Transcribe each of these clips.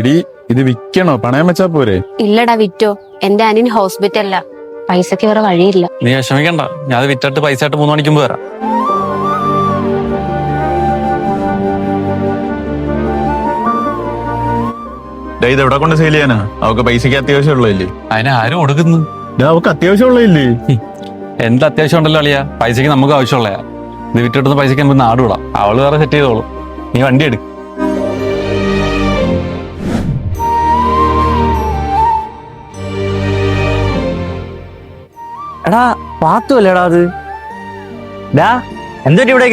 എടി ഇത് വിൽക്കണോ? പണയം വെച്ചാ പോരെ? ഇല്ലടാ വിറ്റോ. എന്റെ അനിയൻ ഹോസ്പിറ്റലില, പൈസക്ക് വേറെ വഴിയില്ല. നീ വിഷമിക്കണ്ട, ഞാൻ അത് വിറ്റിട്ട് പൈസ ആയിട്ട് 3 മണിക്കുമ്പോ വരാം. ഇത് എവിടെ കൊണ്ട് സെയിൽ ചെയ്യാനാ? അവക്ക് പൈസക്ക് അത്യാവശ്യമുള്ളതല്ലേ? അതിനെ ആരും കൊടുക്കുന്നു? അവക്ക് അത്യാവശ്യമുള്ളതല്ലേ? എന്ത് അത്യാവശ്യം ഉണ്ടല്ലോ അളിയാ, പൈസക്ക് നമുക്ക് ആവശ്യമുള്ളയാ. ഇത് വിറ്റിട്ടുന്ന പൈസക്ക് നമുക്ക് നാട് വിടാം. അവള് വേറെ സെറ്റ് ചെയ്തോളൂ. നീ വണ്ടി എടുക്കും. എടാ പാത്തുവല്ലേടാ അത്? എന്തൊരു ഇവിടെ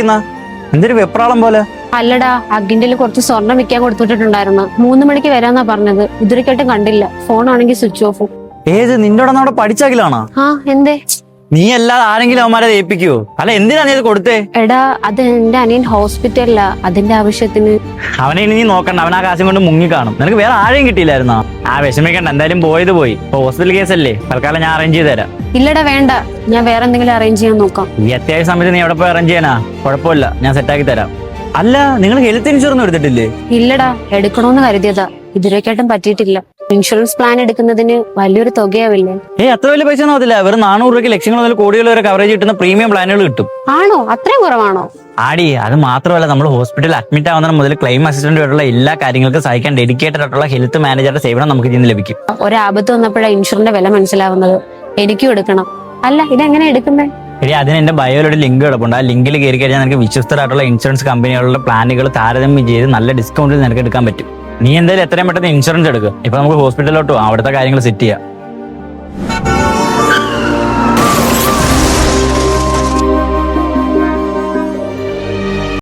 എന്തൊരു വെപ്രാളം പോലെ. അല്ലടാ, അഗിന്റെ കുറച്ച് സ്വർണം വിൽക്കാൻ കൊടുത്തിട്ടുണ്ടായിരുന്നു. 3 മണിക്ക് വരാന്നാ പറഞ്ഞത്. ഇതുവരെക്കായിട്ടും കണ്ടില്ല. ഫോൺ ആണെങ്കിൽ സ്വിച്ച് ഓഫും. ഏത് നിന്റെ അവിടെ പഠിച്ചാക്കിലാണോ? ആ എന്തേ? നീ അല്ലാതെ ആരെങ്കിലും അവന്മാരെ ഏൽപ്പിക്കുവോ? അല്ല എന്തിനാ നീ അത് കൊടുത്തേ? എടാ അത് എന്റെ അനിയൻ ഹോസ്പിറ്റലില, അതിന്റെ ആവശ്യത്തിന്. അവനെ ഇനി നീ നോക്കണ്ട, അവൻ ആ കാശും കൊണ്ട് മുങ്ങി കാണും. നിനക്ക് വേറെ ആരെയും കിട്ടിയില്ലായിരുന്നോ? വിഷമിക്കണ്ട, എന്തായാലും പോയത് പോയി. ഇപ്പൊ ഹോസ്പിറ്റൽ കേസല്ലേ, തൽക്കാലം ഞാൻ അറേഞ്ച് ചെയ്ത് തരാം. ഇല്ലടാ വേണ്ട, ഞാൻ വേറെ എന്തെങ്കിലും അറേഞ്ച് ചെയ്യാൻ നോക്കാം. ഈ അത്യാവശ്യ സമയത്ത് നീ എവിടെ പോയി അറേഞ്ച് ചെയ്യാനാ? കുഴപ്പമില്ല, ഞാൻ സെറ്റാക്കി തരാം. അല്ല നിങ്ങൾ ഹെൽത്ത് ഇൻഷുറൻസ് എടുത്തിട്ടില്ലേ? ഇല്ലടാ, എടുക്കണോന്ന് കരുതിയതാ, ഇതുവരെക്കായിട്ടും പറ്റിയിട്ടില്ല. ഇൻഷുറൻസ് പ്ലാൻ എടുക്കുന്നതിന് വലിയൊരു തുകയാവില്ലേ? അത്ര വലിയ പൈസ ഒന്നും ആവത്തില്ല. വെറും 400 രൂപയ്ക്ക് ലക്ഷങ്ങൾ മുതൽ കോടികൾ വരെ കവറേജ് കിട്ടുന്ന പ്രീമിയം പ്ലാനുകൾ കിട്ടും. ആണോ? അത്രയും കുറവാണോ? ആടി, അത് മാത്രമല്ല, നമ്മൾ ഹോസ്പിറ്റലിൽ അഡ്മിറ്റ് ആവുന്ന മുതൽ ക്ലെയിം അസിസ്റ്റന്റ് ആയിട്ടുള്ള എല്ലാ കാര്യങ്ങൾക്കും സഹായിക്കാൻ ഡെഡിക്കേറ്റഡ് ആയിട്ടുള്ള ഹെൽത്ത് മാനേജറുടെ സേവനം നമുക്ക് ഇതിന് ലഭിക്കും. ഒരാപത്ത് വന്നപ്പോഴാണ് ഇൻഷുറിന്റെ വില മനസ്സിലാവുന്നത്. എനിക്കും എടുക്കണം. അല്ല ഇതെങ്ങനെ എടുക്കുന്നേ? അതിന് എന്റെ ബയോയിലൊരു ലിങ്ക് കിടപ്പുണ്ട്. ആ ലിങ്കിൽ കയറി കഴിഞ്ഞാൽ നിനക്ക് വിശ്വസ്തരായിട്ടുള്ള ഇൻഷുറൻസ് കമ്പനികളുടെ പ്ലാനുകൾ താരതമ്യം ചെയ്ത് നല്ല ഡിസ്കൗണ്ടിൽ നിനക്ക് എടുക്കാൻ പറ്റും. നീ എന്തായാലും എത്രയും പെട്ടെന്ന് ഇൻഷുറൻസ് എടുക്കുക. ഇപ്പൊ നമുക്ക് ഹോസ്പിറ്റലിലോട്ട് പോകാം, അവിടുത്തെ കാര്യങ്ങൾ സെറ്റ് ചെയ്യാം.